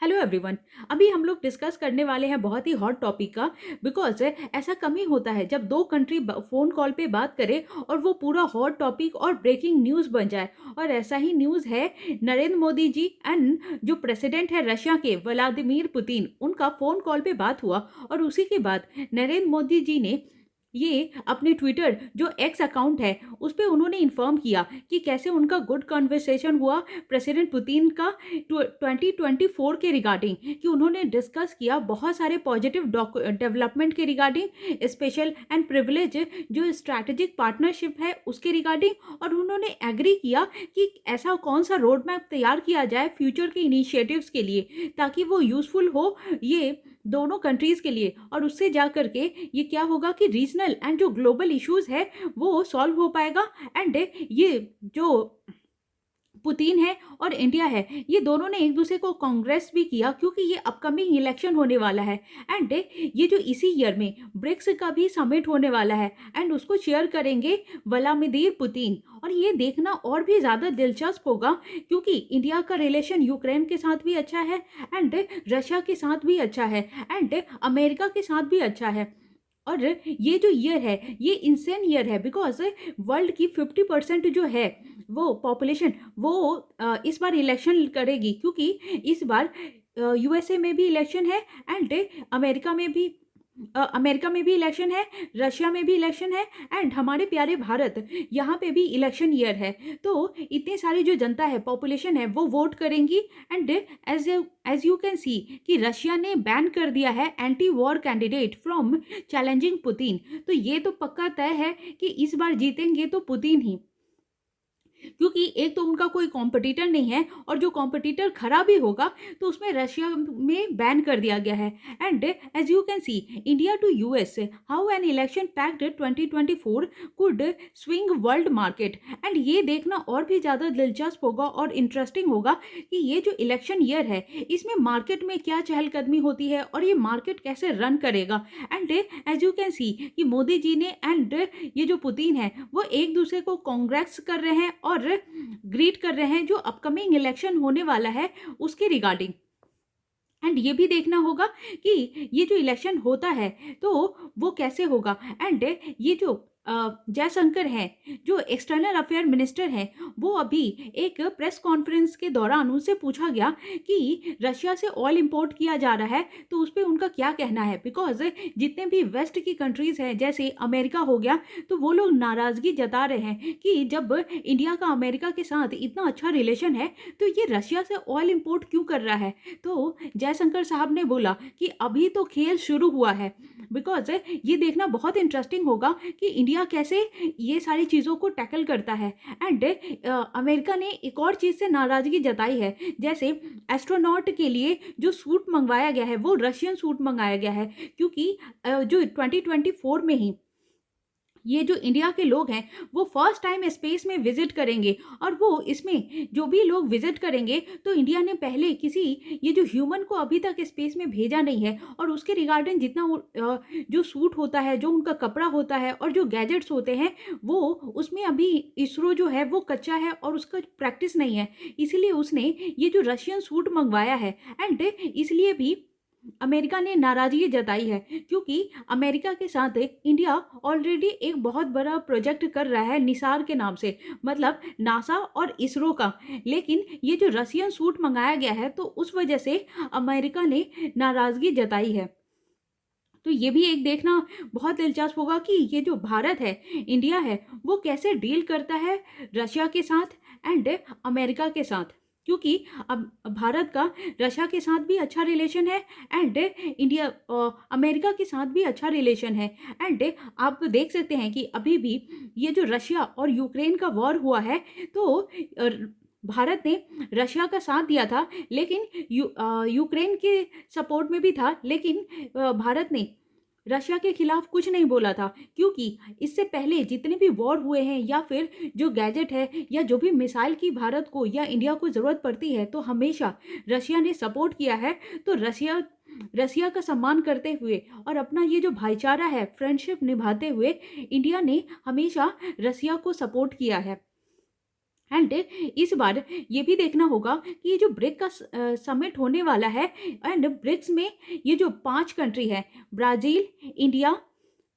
Hello everyone. अभी हम लोग डिस्कस करने वाले हैं बहुत ही हॉट टॉपिक का। बिकॉज ऐसा कम ही होता है जब दो कंट्री फ़ोन कॉल पे बात करे और वो पूरा हॉट टॉपिक और ब्रेकिंग न्यूज़ बन जाए। और ऐसा ही न्यूज़ है, नरेंद्र मोदी जी एंड जो प्रेसिडेंट है रशिया के व्लादिमीर पुतिन, उनका फ़ोन कॉल पे बात हुआ। और उसी के बाद नरेंद्र मोदी जी ने ये अपने ट्विटर जो एक्स अकाउंट है उस पे उन्होंने इन्फॉर्म किया कि कैसे उनका गुड कन्वर्सेशन हुआ प्रेसिडेंट पुतिन का 2024 के रिगार्डिंग, कि उन्होंने डिस्कस किया बहुत सारे पॉजिटिव डेवलपमेंट के रिगार्डिंग, स्पेशल एंड प्रिविलेज जो स्ट्रैटेजिक पार्टनरशिप है उसके रिगार्डिंग। और उन्होंने एग्री किया कि ऐसा कौन सा रोड मैप तैयार किया जाए फ्यूचर के इनिशिएटिव्स के लिए, ताकि वो यूज़फुल हो ये दोनों कंट्रीज़ के लिए। और उससे जा कर के ये क्या होगा कि रीजनल एंड जो ग्लोबल इश्यूज है वो सॉल्व हो पाएगा। एंड ये जो पुतिन है और इंडिया है, ये दोनों ने एक दूसरे को कांग्रेस भी किया, क्योंकि ये अपकमिंग इलेक्शन होने वाला है। एंड ये जो इसी ईयर में ब्रिक्स का भी समिट होने वाला है एंड उसको शेयर करेंगे व्लादिमीर पुतिन। और ये देखना और भी ज़्यादा दिलचस्प होगा, क्योंकि इंडिया का रिलेशन यूक्रेन के साथ भी अच्छा है एंड रशिया के साथ भी अच्छा है एंड अमेरिका के साथ भी अच्छा है। और ये जो ईयर है ये इंसेन ईयर है, बिकॉज वर्ल्ड की 50% जो है वो पॉपुलेशन वो इस बार इलेक्शन करेगी, क्योंकि इस बार यूएसए में भी इलेक्शन है एंड अमेरिका में भी इलेक्शन है, रशिया में भी इलेक्शन है एंड हमारे प्यारे भारत यहाँ पे भी इलेक्शन ईयर है। तो इतने सारी जो जनता है, पॉपुलेशन है, वो वोट करेंगी। And as you can see कि रशिया ने बैन कर दिया है anti war candidate from challenging Putin. तो ये तो पक्का तय है कि इस बार जीतेंगे तो पुतिन ही, क्योंकि एक तो उनका कोई कॉम्पिटिटर नहीं है और जो कॉम्पिटिटर खरा भी होगा तो उसमें रशिया में बैन कर दिया गया है। And as you can see India to US, how an election packed 2024 could swing world market. And ये देखना और भी ज़्यादा दिलचस्प होगा और इंटरेस्टिंग होगा कि ये जो इलेक्शन ईयर है इसमें मार्केट में क्या चहलकदमी होती है और ये मार्केट कैसे रन करेगा। And as you can see कि मोदी जी ने एंड ये जो पुतिन है वो एक दूसरे को कांग्रेस कर रहे हैं और ग्रीट कर रहे हैं जो अपकमिंग इलेक्शन होने वाला है उसके रिगार्डिंग। एंड ये भी देखना होगा कि ये जो इलेक्शन होता है तो वो कैसे होगा। एंड ये जो जयशंकर हैं जो एक्सटर्नल अफेयर मिनिस्टर हैं, वो अभी एक प्रेस कॉन्फ्रेंस के दौरान उनसे पूछा गया कि रशिया से ऑयल इंपोर्ट किया जा रहा है तो उस पर उनका क्या कहना है। बिकॉज जितने भी वेस्ट की कंट्रीज़ हैं जैसे अमेरिका हो गया, तो वो लोग नाराज़गी जता रहे हैं कि जब इंडिया का अमेरिका के साथ इतना अच्छा रिलेशन है तो ये रशिया से ऑयल इंपोर्ट क्यों कर रहा है। तो जयशंकर साहब ने बोला कि अभी तो खेल शुरू हुआ है। बिकॉज ये देखना बहुत इंटरेस्टिंग होगा कि इंडिया कैसे ये सारी चीज़ों को टैकल करता है। एंड अमेरिका ने एक और चीज़ से नाराज़गी जताई है, जैसे एस्ट्रोनॉट के लिए जो सूट मंगवाया गया है वो रशियन सूट मंगाया गया है, क्योंकि जो 2024 में ही ये जो इंडिया के लोग हैं वो फर्स्ट टाइम स्पेस में विजिट करेंगे। और वो इसमें जो भी लोग विजिट करेंगे तो इंडिया ने पहले किसी ये जो ह्यूमन को अभी तक स्पेस में भेजा नहीं है। और उसके रिगार्डिंग जितना जो सूट होता है, जो उनका कपड़ा होता है और जो गैजेट्स होते हैं, वो उसमें अभी इसरो जो है वो कच्चा है और उसका प्रैक्टिस नहीं है, इसीलिए उसने ये जो रशियन सूट मंगवाया है। एंड इसलिए भी अमेरिका ने नाराजगी जताई है, क्योंकि अमेरिका के साथ इंडिया ऑलरेडी एक बहुत बड़ा प्रोजेक्ट कर रहा है निसार के नाम से, मतलब नासा और इसरो का। लेकिन ये जो रशियन सूट मंगाया गया है तो उस वजह से अमेरिका ने नाराजगी जताई है। तो ये भी एक देखना बहुत दिलचस्प होगा कि ये जो भारत है, इंडिया है, वो कैसे डील करता है रशिया के साथ एंड अमेरिका के साथ। क्योंकि अब भारत का रशिया के साथ भी अच्छा रिलेशन है एंड इंडिया अमेरिका के साथ भी अच्छा रिलेशन है। एंड आप देख सकते हैं कि अभी भी ये जो रशिया और यूक्रेन का वॉर हुआ है तो भारत ने रशिया का साथ दिया था, लेकिन यूक्रेन के सपोर्ट में भी था, लेकिन भारत ने रशिया के खिलाफ कुछ नहीं बोला था। क्योंकि इससे पहले जितने भी वॉर हुए हैं या फिर जो गैजेट है या जो भी मिसाइल की भारत को या इंडिया को ज़रूरत पड़ती है तो हमेशा रशिया ने सपोर्ट किया है। तो रशिया का सम्मान करते हुए और अपना ये जो भाईचारा है, फ्रेंडशिप निभाते हुए इंडिया ने हमेशा रशिया को सपोर्ट किया है। एंड इस बार ये भी देखना होगा कि ये जो ब्रिक का समिट होने वाला है, एंड ब्रिक्स में ये जो 5 कंट्री है, Brazil, India,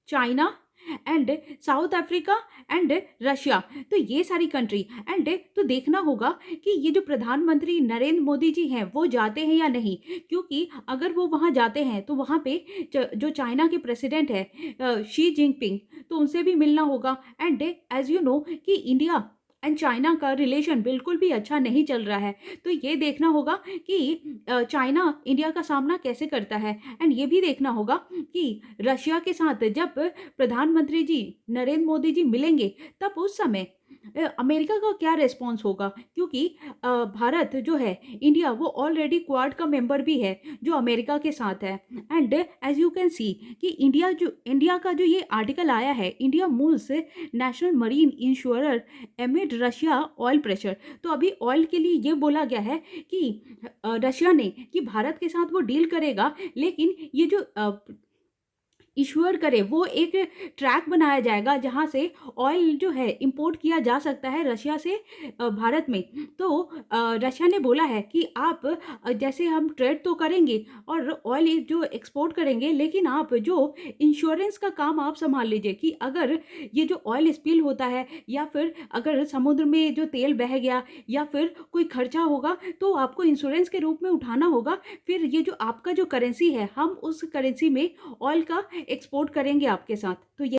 China and south Africa and Russia, तो ये सारी कंट्री, एंड तो देखना होगा कि ये जो प्रधानमंत्री नरेंद्र मोदी जी हैं वो जाते हैं या नहीं, क्योंकि अगर वो वहाँ जाते हैं तो वहाँ पे जो चाइना के प्रेसिडेंट है शी जिनपिंग, तो उनसे भी मिलना होगा। एंड एज यू नो कि इंडिया एंड चाइना का रिलेशन बिल्कुल भी अच्छा नहीं चल रहा है, तो ये देखना होगा कि चाइना इंडिया का सामना कैसे करता है। एंड ये भी देखना होगा कि रशिया के साथ जब प्रधानमंत्री जी नरेंद्र मोदी जी मिलेंगे तब उस समय अमेरिका का क्या रिस्पॉन्स होगा, क्योंकि भारत जो है, इंडिया, वो ऑलरेडी क्वाड का मेंबर भी है जो अमेरिका के साथ है। And as you can see कि इंडिया का जो ये आर्टिकल आया है, India moves national marine insurer amid Russia oil pressure, तो अभी ऑयल के लिए ये बोला गया है कि रशिया ने कि भारत के साथ वो डील करेगा, लेकिन ये जो इश्योर करे वो एक ट्रैक बनाया जाएगा जहाँ से ऑयल जो है इंपोर्ट किया जा सकता है रशिया से भारत में। तो रशिया ने बोला है कि आप जैसे हम ट्रेड तो करेंगे और ऑयल जो एक्सपोर्ट करेंगे, लेकिन आप जो इंश्योरेंस का काम आप संभाल लीजिए कि अगर ये जो ऑयल स्पिल होता है या फिर अगर समुद्र में जो तेल बह गया या फिर कोई खर्चा होगा तो आपको इंश्योरेंस के रूप में उठाना होगा। फिर ये जो आपका जो करेंसी है, हम उस करेंसी में ऑयल का एक्सपोर्ट करेंगे आपके साथ। तो ये